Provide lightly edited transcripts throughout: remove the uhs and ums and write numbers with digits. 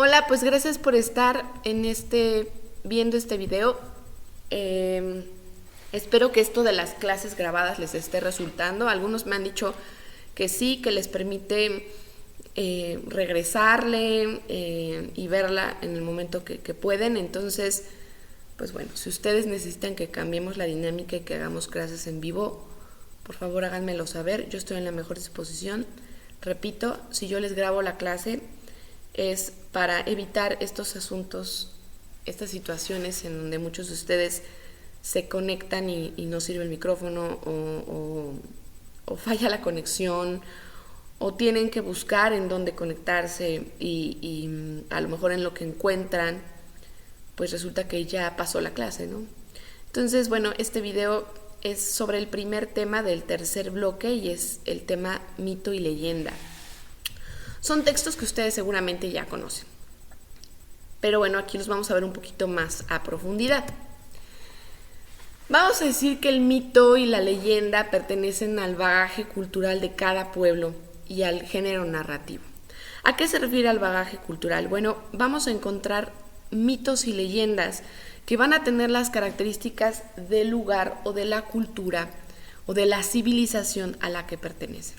Hola, pues gracias por estar viendo este video. Espero que esto de las clases grabadas les esté resultando. Algunos me han dicho que sí, que les permite regresarle y verla en el momento que pueden. Entonces, pues bueno, si ustedes necesitan que cambiemos la dinámica y que hagamos clases en vivo, por favor háganmelo saber. Yo estoy en la mejor disposición. Repito, si yo les grabo la clase es para evitar estos asuntos, estas situaciones en donde muchos de ustedes se conectan y no sirve el micrófono o falla la conexión o tienen que buscar en dónde conectarse y a lo mejor en lo que encuentran pues resulta que ya pasó la clase, ¿no? Entonces, bueno, este video es sobre el primer tema del tercer bloque y es el tema mito y leyenda. Son textos que ustedes seguramente ya conocen, pero bueno, aquí los vamos a ver un poquito más a profundidad. Vamos a decir que el mito y la leyenda pertenecen al bagaje cultural de cada pueblo y al género narrativo. ¿A qué se refiere al bagaje cultural? Bueno, vamos a encontrar mitos y leyendas que van a tener las características del lugar o de la cultura o de la civilización a la que pertenecen.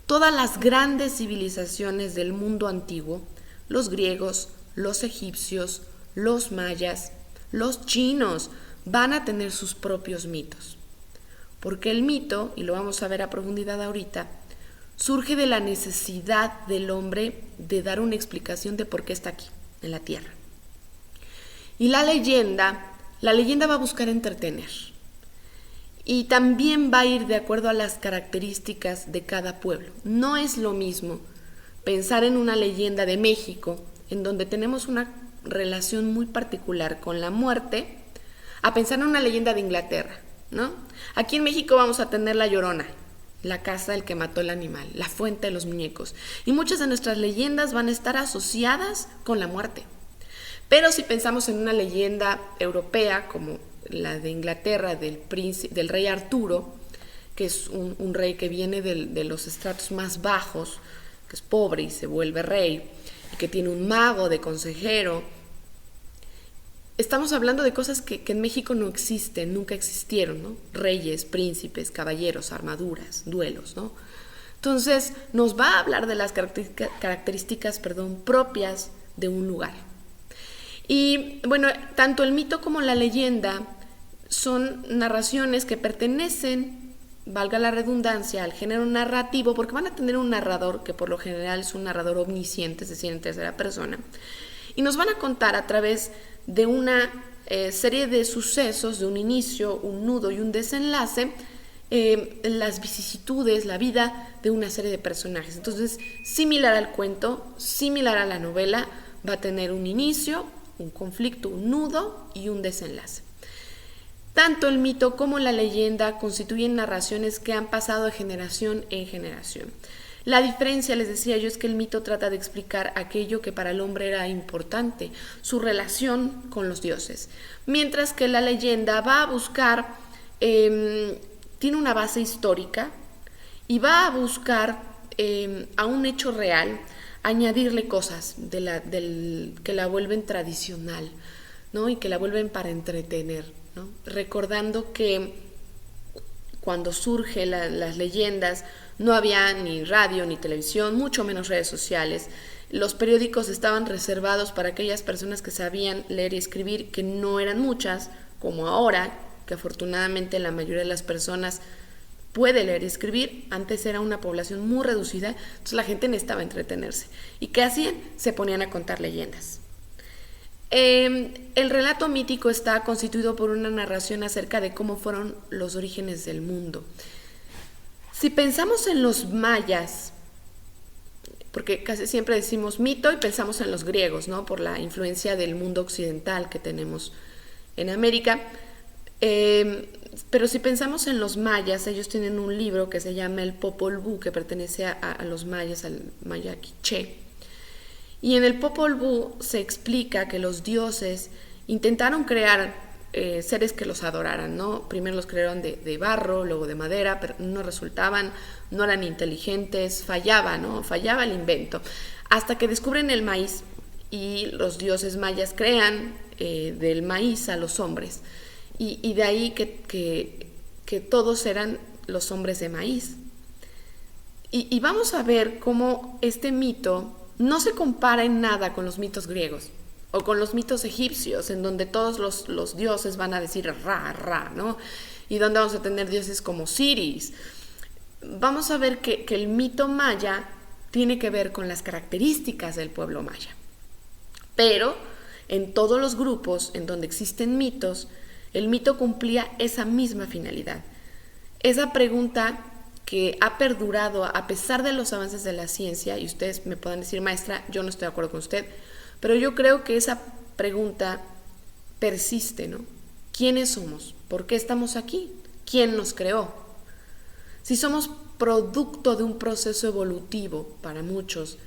Todas las grandes civilizaciones del mundo antiguo, los griegos, los egipcios, los mayas, los chinos, van a tener sus propios mitos. Porque el mito, y lo vamos a ver a profundidad ahorita, surge de la necesidad del hombre de dar una explicación de por qué está aquí, en la tierra. Y la leyenda va a buscar entretener. Y también va a ir de acuerdo a las características de cada pueblo. No es lo mismo pensar en una leyenda de México, en donde tenemos una relación muy particular con la muerte, a pensar en una leyenda de Inglaterra, ¿no? Aquí en México vamos a tener la Llorona, la casa del que mató el animal, la fuente de los muñecos. Y muchas de nuestras leyendas van a estar asociadas con la muerte. Pero si pensamos en una leyenda europea como la de Inglaterra del rey Arturo, que es un rey que viene de los estratos más bajos, que es pobre y se vuelve rey, y que tiene un mago de consejero, estamos hablando de cosas que en México no existen, nunca existieron, ¿no? Reyes, príncipes, caballeros, armaduras, duelos, ¿no? Entonces nos va a hablar de las características propias de un lugar. Y bueno, tanto el mito como la leyenda son narraciones que pertenecen, valga la redundancia, al género narrativo, porque van a tener un narrador que por lo general es un narrador omnisciente, es decir, en tercera persona, y nos van a contar a través de una serie de sucesos, de un inicio, un nudo y un desenlace, las vicisitudes, la vida de una serie de personajes. Entonces, similar al cuento, similar a la novela, va a tener un inicio, un conflicto, un nudo y un desenlace. Tanto el mito como la leyenda constituyen narraciones que han pasado de generación en generación. La diferencia, les decía yo, es que el mito trata de explicar aquello que para el hombre era importante, su relación con los dioses, mientras que la leyenda va a buscar, tiene una base histórica y va a buscar a un hecho real, añadirle cosas que la vuelven tradicional, ¿no? Y que la vuelven para entretener, ¿no? Recordando que cuando surgen las leyendas no había ni radio ni televisión, mucho menos redes sociales. Los periódicos estaban reservados para aquellas personas que sabían leer y escribir, que no eran muchas, como ahora, que afortunadamente la mayoría de las personas puede leer y escribir. Antes era una población muy reducida, entonces la gente necesitaba entretenerse. ¿Y qué hacían? Se ponían a contar leyendas. El relato mítico está constituido por una narración acerca de cómo fueron los orígenes del mundo. Si pensamos en los mayas, porque casi siempre decimos mito y pensamos en los griegos, ¿no? Por la influencia del mundo occidental que tenemos en América. Pero si pensamos en los mayas, ellos tienen un libro que se llama el Popol Vuh, que pertenece a los mayas, al maya quiché. Y en el Popol Vuh se explica que los dioses intentaron crear seres que los adoraran, ¿no? Primero los crearon de barro, luego de madera, pero no resultaban, no eran inteligentes, fallaba, ¿no? Fallaba el invento. Hasta que descubren el maíz y los dioses mayas crean del maíz a los hombres. Y de ahí que todos eran los hombres de maíz. Y vamos a ver cómo este mito no se compara en nada con los mitos griegos o con los mitos egipcios, en donde todos los dioses van a decir ra, ra, ¿no? Y donde vamos a tener dioses como Osiris. Vamos a ver que el mito maya tiene que ver con las características del pueblo maya. Pero en todos los grupos en donde existen mitos, el mito cumplía esa misma finalidad. Esa pregunta que ha perdurado a pesar de los avances de la ciencia, y ustedes me pueden decir, maestra, yo no estoy de acuerdo con usted, pero yo creo que esa pregunta persiste, ¿no? ¿Quiénes somos? ¿Por qué estamos aquí? ¿Quién nos creó? Si somos producto de un proceso evolutivo para muchos,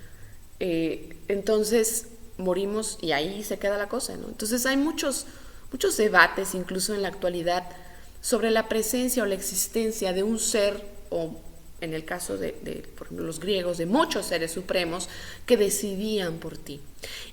entonces morimos y ahí se queda la cosa, ¿no? Entonces hay muchos debates, incluso en la actualidad, sobre la presencia o la existencia de un ser, o en el caso de por ejemplo, los griegos, de muchos seres supremos que decidían por ti.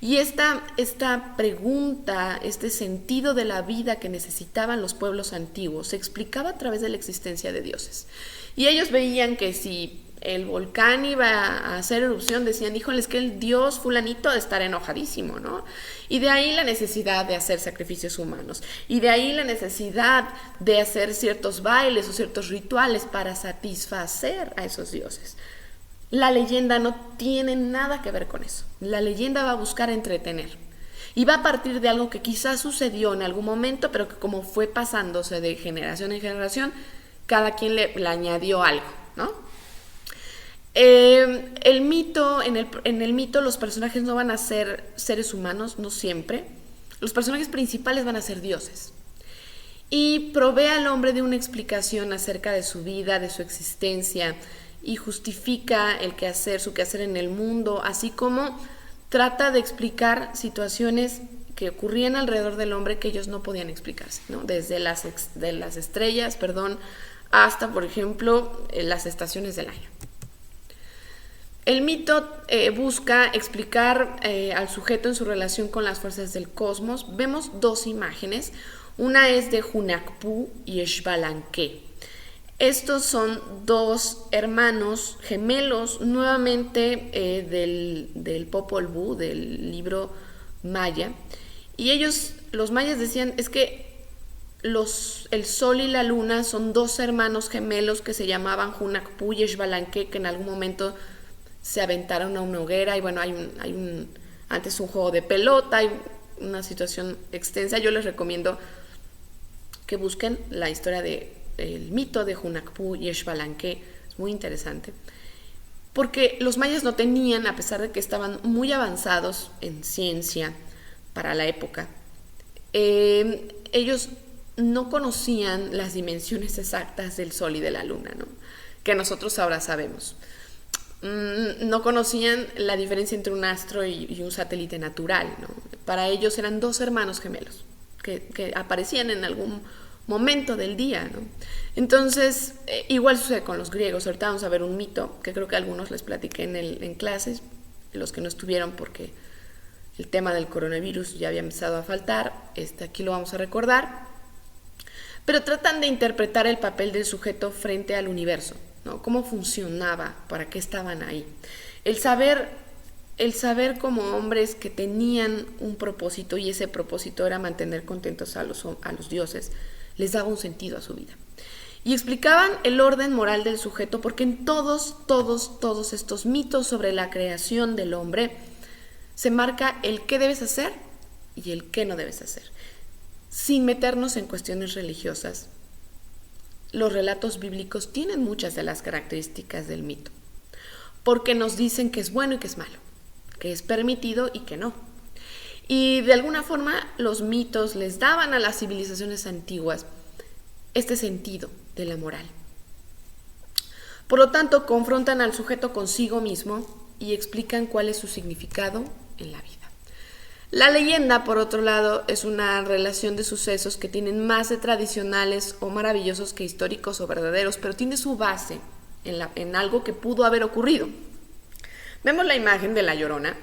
Y esta pregunta, este sentido de la vida que necesitaban los pueblos antiguos, se explicaba a través de la existencia de dioses. Y ellos veían que si el volcán iba a hacer erupción, decían, híjole, es que el dios fulanito ha de estar enojadísimo, ¿no? Y de ahí la necesidad de hacer sacrificios humanos. Y de ahí la necesidad de hacer ciertos bailes o ciertos rituales para satisfacer a esos dioses. La leyenda no tiene nada que ver con eso. La leyenda va a buscar entretener. Y va a partir de algo que quizás sucedió en algún momento, pero que como fue pasándose de generación en generación, cada quien le añadió algo, ¿no? El mito, en el mito los personajes no van a ser seres humanos, no siempre. Los personajes principales van a ser dioses. Y provee al hombre de una explicación acerca de su vida, de su existencia, y justifica su quehacer en el mundo, así como trata de explicar situaciones que ocurrían alrededor del hombre que ellos no podían explicarse, ¿no? Desde las estrellas, hasta, por ejemplo, las estaciones del año. El mito busca explicar al sujeto en su relación con las fuerzas del cosmos. Vemos dos imágenes. Una es de Hunahpu y Xbalanque. Estos son dos hermanos gemelos, nuevamente del Popol Vuh, del libro maya. Y ellos, los mayas decían, es que el sol y la luna son dos hermanos gemelos que se llamaban Hunahpu y Xbalanque, que en algún momento se aventaron a una hoguera. Y bueno, antes un juego de pelota, hay una situación extensa. Yo les recomiendo que busquen la historia del mito de Hunahpu y Xbalanque. Es muy interesante, porque los mayas no tenían, a pesar de que estaban muy avanzados en ciencia para la época, ellos no conocían las dimensiones exactas del sol y de la luna, ¿no? Que nosotros ahora sabemos. No conocían la diferencia entre un astro y un satélite natural, ¿no? Para ellos eran dos hermanos gemelos que aparecían en algún momento del día, ¿no? Entonces, igual sucede con los griegos. Ahorita vamos a ver un mito que creo que a algunos les platiqué en clases, los que no estuvieron porque el tema del coronavirus ya había empezado a faltar. Aquí lo vamos a recordar. Pero tratan de interpretar el papel del sujeto frente al universo, ¿no? Cómo funcionaba, para qué estaban ahí. El saber como hombres que tenían un propósito, y ese propósito era mantener contentos a los dioses, les daba un sentido a su vida. Y explicaban el orden moral del sujeto, porque en todos estos mitos sobre la creación del hombre se marca el qué debes hacer y el qué no debes hacer. Sin meternos en cuestiones religiosas, los relatos bíblicos tienen muchas de las características del mito, porque nos dicen que es bueno y que es malo, que es permitido y que no. Y de alguna forma los mitos les daban a las civilizaciones antiguas este sentido de la moral. Por lo tanto, confrontan al sujeto consigo mismo y explican cuál es su significado en la vida. La leyenda, por otro lado, es una relación de sucesos que tienen más de tradicionales o maravillosos que históricos o verdaderos, pero tiene su base en algo que pudo haber ocurrido. Vemos la imagen de La Llorona,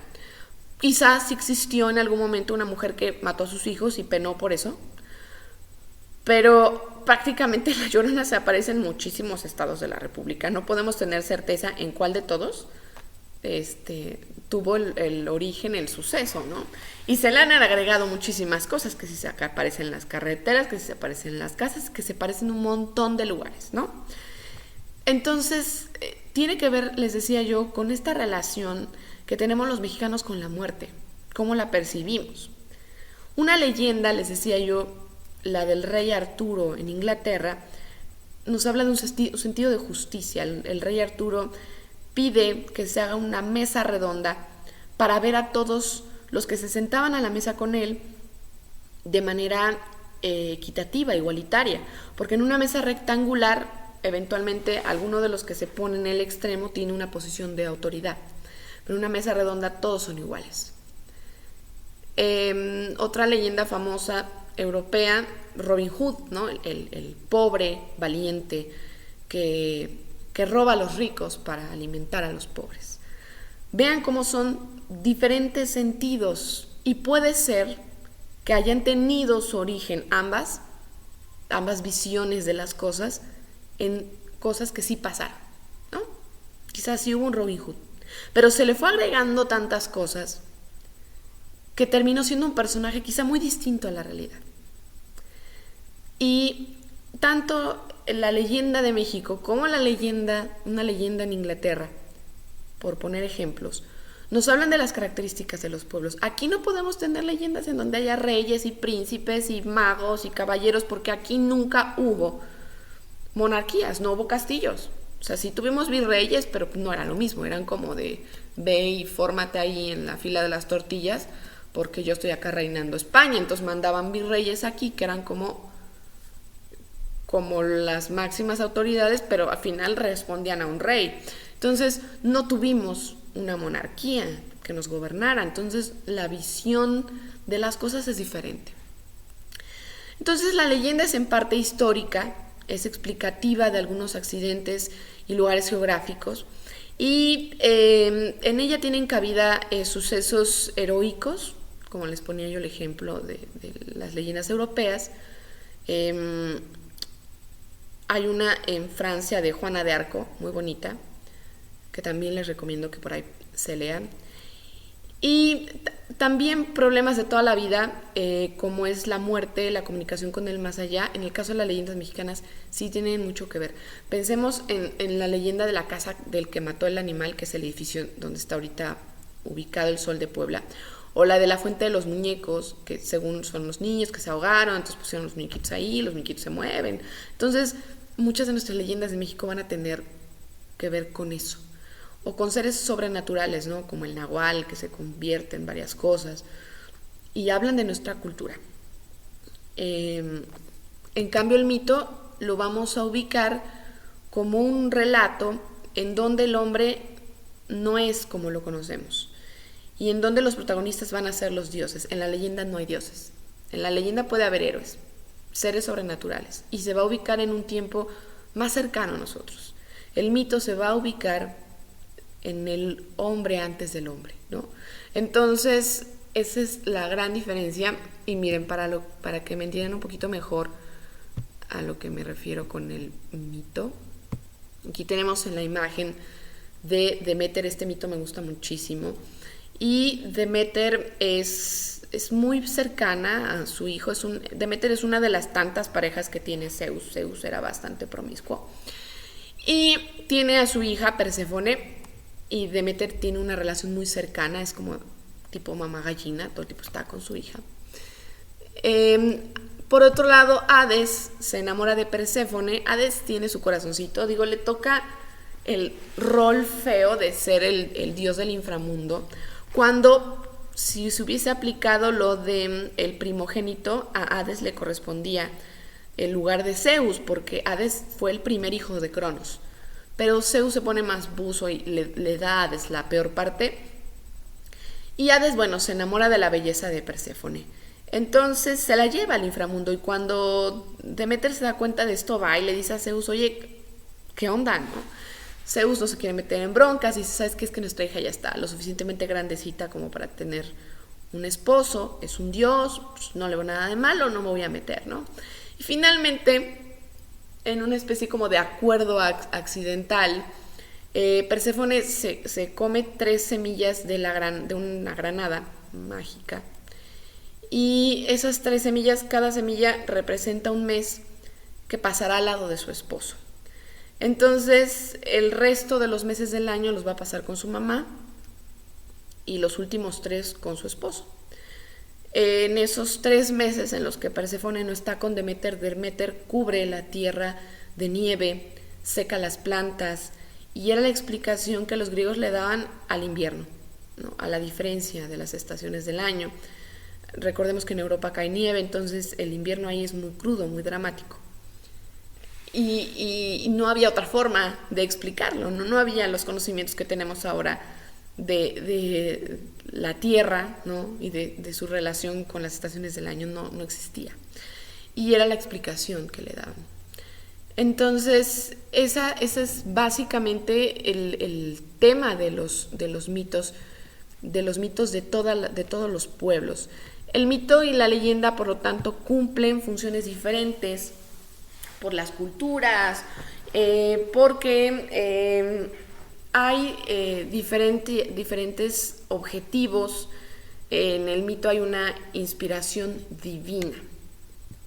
Quizás sí existió en algún momento una mujer que mató a sus hijos y penó por eso, pero prácticamente la Llorona se aparece en muchísimos estados de la República. No podemos tener certeza en cuál de todos tuvo el origen, el suceso, ¿no? Y se le han agregado muchísimas cosas, que si se aparecen en las carreteras, que si se aparecen en las casas, que se aparecen en un montón de lugares, ¿no? Entonces, tiene que ver, les decía yo, con esta relación que tenemos los mexicanos con la muerte, cómo la percibimos. Una leyenda, les decía yo, la del rey Arturo en Inglaterra, nos habla de un sentido de justicia. El rey Arturo pide que se haga una mesa redonda para ver a todos los que se sentaban a la mesa con él de manera equitativa, igualitaria, porque en una mesa rectangular eventualmente alguno de los que se pone en el extremo tiene una posición de autoridad, pero en una mesa redonda todos son iguales. Otra leyenda famosa europea, Robin Hood, ¿no? El pobre valiente que roba a los ricos para alimentar a los pobres. Vean cómo son diferentes sentidos, y puede ser que hayan tenido su origen ambas visiones de las cosas en cosas que sí pasaron, ¿no? Quizás sí hubo un Robin Hood, pero se le fue agregando tantas cosas que terminó siendo un personaje quizá muy distinto a la realidad. Y tanto la leyenda de México como una leyenda en Inglaterra, por poner ejemplos, nos hablan de las características de los pueblos. Aquí no podemos tener leyendas en donde haya reyes y príncipes y magos y caballeros, porque aquí nunca hubo monarquías, no hubo castillos. O sea, sí tuvimos virreyes, pero no era lo mismo, eran como de ve y fórmate ahí en la fila de las tortillas, porque yo estoy acá reinando España. Entonces mandaban virreyes aquí, que eran como las máximas autoridades, pero al final respondían a un rey. Entonces no tuvimos una monarquía que nos gobernara, entonces la visión de las cosas es diferente. Entonces la leyenda es en parte histórica, es explicativa de algunos accidentes y lugares geográficos, y en ella tienen cabida sucesos heroicos, como les ponía yo el ejemplo de las leyendas europeas. Hay una en Francia de Juana de Arco, muy bonita, que también les recomiendo que por ahí se lean. Y también problemas de toda la vida, como es la muerte, la comunicación con el más allá. En el caso de las leyendas mexicanas sí tienen mucho que ver. Pensemos en la leyenda de la casa del que mató el animal, que es el edificio donde está ahorita ubicado el Sol de Puebla, o la de la fuente de los muñecos, que según son los niños que se ahogaron, entonces pusieron los muñequitos ahí, los muñequitos se mueven. Entonces muchas de nuestras leyendas de México van a tener que ver con eso, o con seres sobrenaturales, ¿no? Como el nahual, que se convierte en varias cosas, y hablan de nuestra cultura. En cambio, el mito lo vamos a ubicar como un relato en donde el hombre no es como lo conocemos, y en donde los protagonistas van a ser los dioses. En la leyenda no hay dioses. En la leyenda puede haber héroes, seres sobrenaturales, y se va a ubicar en un tiempo más cercano a nosotros. El mito se va a ubicar en el hombre antes del hombre, ¿no? Entonces, esa es la gran diferencia. Y miren, para que me entiendan un poquito mejor a lo que me refiero con el mito, aquí tenemos en la imagen de Deméter. Este mito me gusta muchísimo, y Deméter es muy cercana a su hijo. Deméter es una de las tantas parejas que tiene Zeus. Zeus era bastante promiscuo, y tiene a su hija Perséfone, y Deméter tiene una relación muy cercana, es como tipo mamá gallina, todo el tiempo está con su hija. Por otro lado, Hades se enamora de Perséfone. Hades tiene su corazoncito, le toca el rol feo de ser el dios del inframundo, cuando si se hubiese aplicado lo de el primogénito, a Hades le correspondía el lugar de Zeus, porque Hades fue el primer hijo de Cronos. Pero Zeus se pone más buzo y le da a Hades la peor parte. Y Hades, se enamora de la belleza de Perséfone. Entonces se la lleva al inframundo, y cuando Deméter se da cuenta de esto, va y le dice a Zeus: oye, ¿qué onda, no? Zeus no se quiere meter en broncas y dice, ¿sabes qué? Es que nuestra hija ya está lo suficientemente grandecita como para tener un esposo, es un dios, pues no le veo nada de malo, no me voy a meter, ¿no? Y finalmente, en una especie como de acuerdo accidental, Perséfone se come 3 semillas de una granada mágica. Y esas 3 semillas, cada semilla representa un mes que pasará al lado de su esposo. Entonces, el resto de los meses del año los va a pasar con su mamá y los últimos 3 con su esposo. En esos 3 meses en los que Perséfone no está con Deméter, Deméter cubre la tierra de nieve, seca las plantas, y era la explicación que los griegos le daban al invierno, ¿no? A la diferencia de las estaciones del año. Recordemos que en Europa cae nieve, entonces el invierno ahí es muy crudo, muy dramático. Y no había otra forma de explicarlo, no había los conocimientos que tenemos ahora de la Tierra, ¿no? Y de su relación con las estaciones del año, no existía. Y era la explicación que le daban. Entonces, esa es básicamente el tema de los mitos, de todos los pueblos. El mito y la leyenda, por lo tanto, cumplen funciones diferentes por las culturas, porque hay diferentes objetivos. En el mito hay una inspiración divina,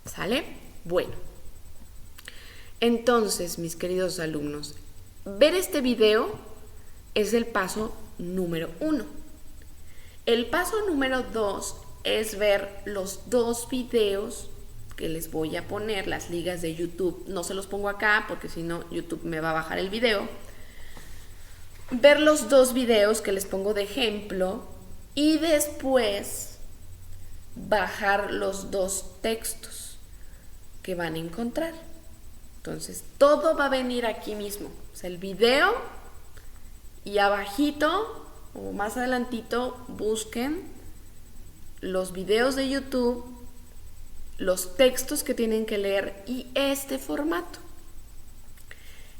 ¿sale? Bueno, entonces, mis queridos alumnos, ver este video es el paso número 1. El paso número 2 es ver los 2 videos que les voy a poner, las ligas de YouTube. No se los pongo acá porque si no YouTube me va a bajar el video. Ver los 2 videos que les pongo de ejemplo y después bajar los 2 textos que van a encontrar. Entonces, todo va a venir aquí mismo. O sea, el video y abajito o más adelantito busquen los videos de YouTube, los textos que tienen que leer y este formato.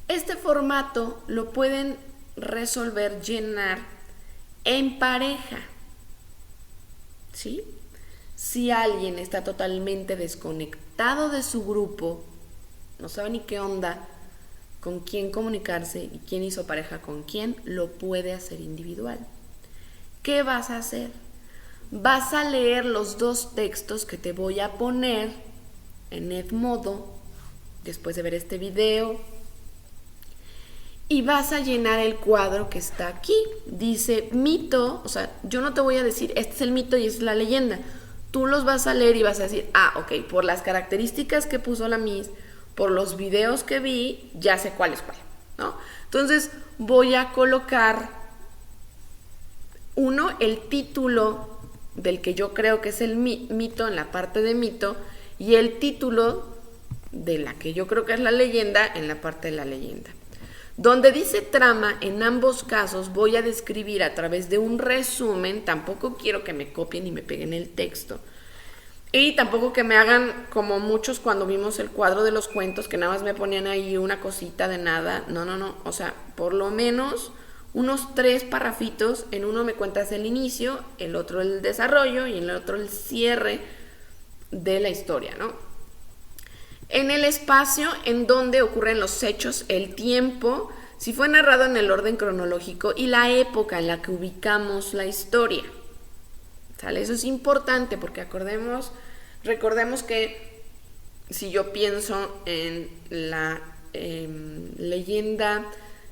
Este formato lo pueden resolver, llenar en pareja, ¿sí? Si alguien está totalmente desconectado de su grupo, no sabe ni qué onda, con quién comunicarse y quién hizo pareja con quién, lo puede hacer individual. ¿Qué vas a hacer? Vas a leer los 2 textos que te voy a poner en Edmodo después de ver este video y vas a llenar el cuadro que está aquí. Dice mito, o sea, yo no te voy a decir este es el mito y esta es la leyenda. Tú los vas a leer y vas a decir, ok, por las características que puso la Miss, por los videos que vi, ya sé cuál es cuál, ¿no? Entonces voy a colocar el título del que yo creo que es el mito en la parte de mito y el título de la que yo creo que es la leyenda en la parte de la leyenda. Donde dice trama, en ambos casos voy a describir a través de un resumen, tampoco quiero que me copien y me peguen el texto. Y tampoco que me hagan como muchos cuando vimos el cuadro de los cuentos, que nada más me ponían ahí una cosita de nada. No. O sea, por lo menos unos 3 parrafitos. En uno me cuentas el inicio, el otro el desarrollo y en el otro el cierre de la historia, ¿no? En el espacio en donde ocurren los hechos, el tiempo, si fue narrado en el orden cronológico y la época en la que ubicamos la historia. ¿Sale? Eso es importante porque recordemos que si yo pienso en la leyenda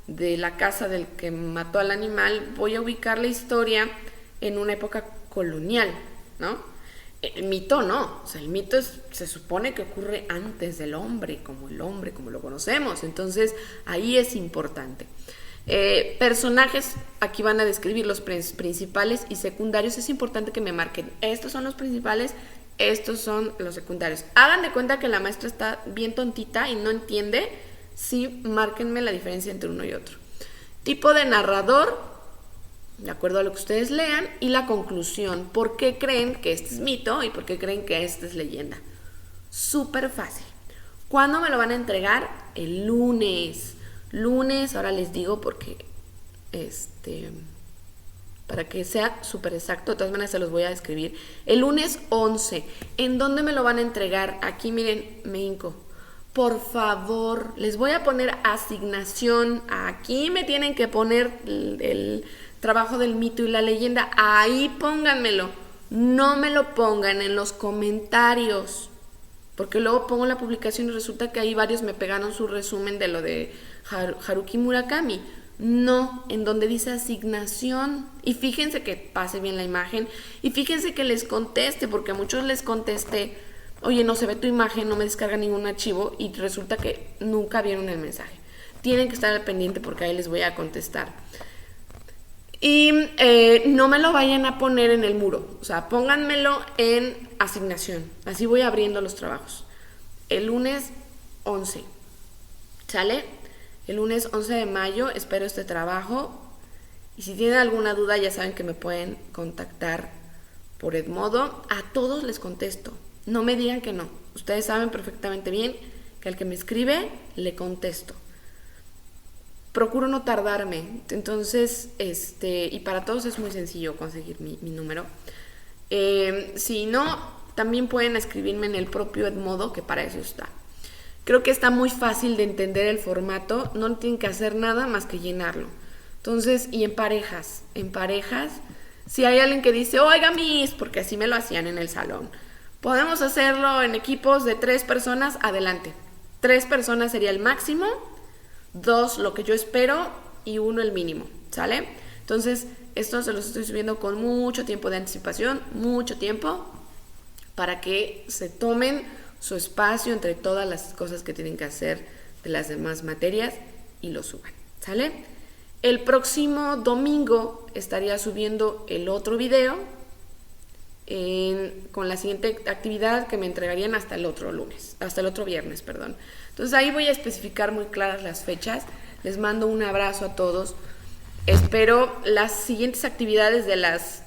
de la casa del que mató al animal, voy a ubicar la historia en una época colonial, ¿no? El mito no, o sea, el mito se supone que ocurre antes del hombre, como lo conocemos, entonces ahí es importante. Personajes, aquí van a describir los principales y secundarios. Es importante que me marquen, estos son los principales, estos son los secundarios. Hagan de cuenta que la maestra está bien tontita y no entiende, sí, márquenme la diferencia entre uno y otro. Tipo de narrador, de acuerdo a lo que ustedes lean, y la conclusión, ¿por qué creen que este es mito y por qué creen que este es leyenda? Súper fácil. ¿Cuándo me lo van a entregar? El lunes. Lunes, ahora les digo porque para que sea súper exacto, de todas maneras se los voy a describir. El lunes 11, ¿en dónde me lo van a entregar? Aquí miren, me hinco. Por favor, les voy a poner asignación. Aquí me tienen que poner el trabajo del mito y la leyenda. Ahí pónganmelo. No me lo pongan en los comentarios. Porque luego pongo la publicación y resulta que ahí varios me pegaron su resumen de lo de Haruki Murakami. No, en donde dice asignación. Y fíjense que pase bien la imagen. Y fíjense que les conteste, porque a muchos les contesté, oye, no se ve tu imagen, no me descarga ningún archivo, y resulta que nunca vieron el mensaje. Tienen que estar al pendiente porque ahí les voy a contestar. Y no me lo vayan a poner en el muro, o sea, pónganmelo en asignación. Así voy abriendo los trabajos. El lunes 11, ¿sale? El lunes 11 de mayo espero este trabajo. Y si tienen alguna duda, ya saben que me pueden contactar por Edmodo. A todos les contesto. No me digan que no. Ustedes saben perfectamente bien que al que me escribe, le contesto. Procuro no tardarme. Entonces, y para todos es muy sencillo conseguir mi número. Si no, también pueden escribirme en el propio Edmodo, que para eso está. Creo que está muy fácil de entender el formato, no tienen que hacer nada más que llenarlo. Entonces, y en parejas, si hay alguien que dice, oiga, Miss, porque así me lo hacían en el salón, podemos hacerlo en equipos de 3 personas, adelante. 3 personas sería el máximo, 2 lo que yo espero y 1 el mínimo, ¿sale? Entonces, esto se los estoy subiendo con mucho tiempo de anticipación, mucho tiempo, para que se tomen su espacio entre todas las cosas que tienen que hacer de las demás materias y lo suban, ¿sale? El próximo domingo estaría subiendo el otro video con la siguiente actividad que me entregarían hasta el otro viernes, perdón. Entonces ahí voy a especificar muy claras las fechas. Les mando un abrazo a todos. Espero las siguientes actividades de las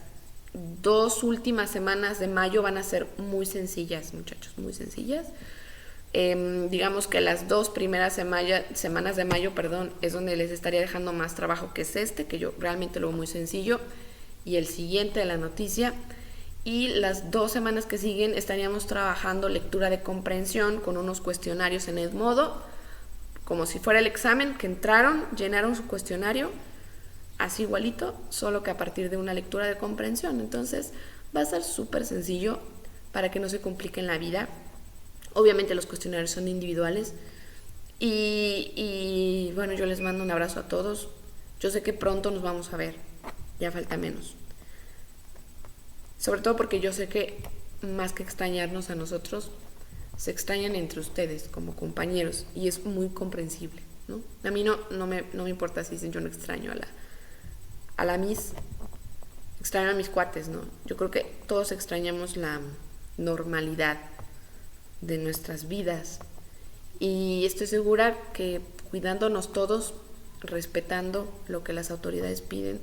2 últimas semanas de mayo van a ser muy sencillas, muchachos, muy sencillas. Digamos que las 2 primeras semanas de mayo, es donde les estaría dejando más trabajo, que es que yo realmente lo veo muy sencillo, y el siguiente de la noticia. Y las 2 semanas que siguen estaríamos trabajando lectura de comprensión con unos cuestionarios en Edmodo, como si fuera el examen, que entraron, llenaron su cuestionario, así igualito, solo que a partir de una lectura de comprensión. Entonces va a ser súper sencillo para que no se compliquen la vida. Obviamente los cuestionarios son individuales. Y bueno, yo les mando un abrazo a todos. Yo sé que pronto nos vamos a ver, ya falta menos. Sobre todo porque yo sé que más que extrañarnos a nosotros, se extrañan entre ustedes como compañeros, y es muy comprensible, ¿no? A mí no me importa si dicen yo no extraño a la Miss, extraño a mis cuates, ¿no? Yo creo que todos extrañamos la normalidad de nuestras vidas, y estoy segura que cuidándonos todos, respetando lo que las autoridades piden,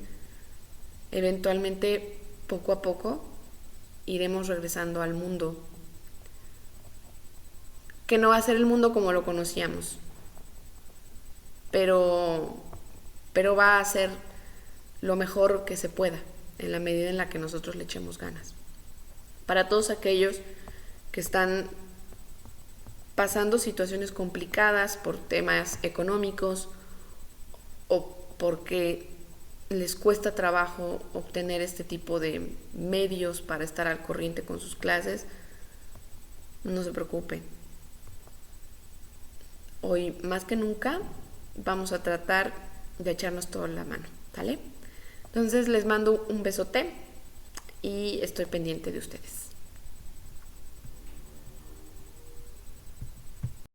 eventualmente, poco a poco, iremos regresando al mundo, que no va a ser el mundo como lo conocíamos, pero va a ser lo mejor que se pueda, en la medida en la que nosotros le echemos ganas. Para todos aquellos que están pasando situaciones complicadas por temas económicos o porque les cuesta trabajo obtener este tipo de medios para estar al corriente con sus clases, no se preocupen. Hoy más que nunca vamos a tratar de echarnos todo en la mano, ¿vale? Entonces les mando un besote y estoy pendiente de ustedes.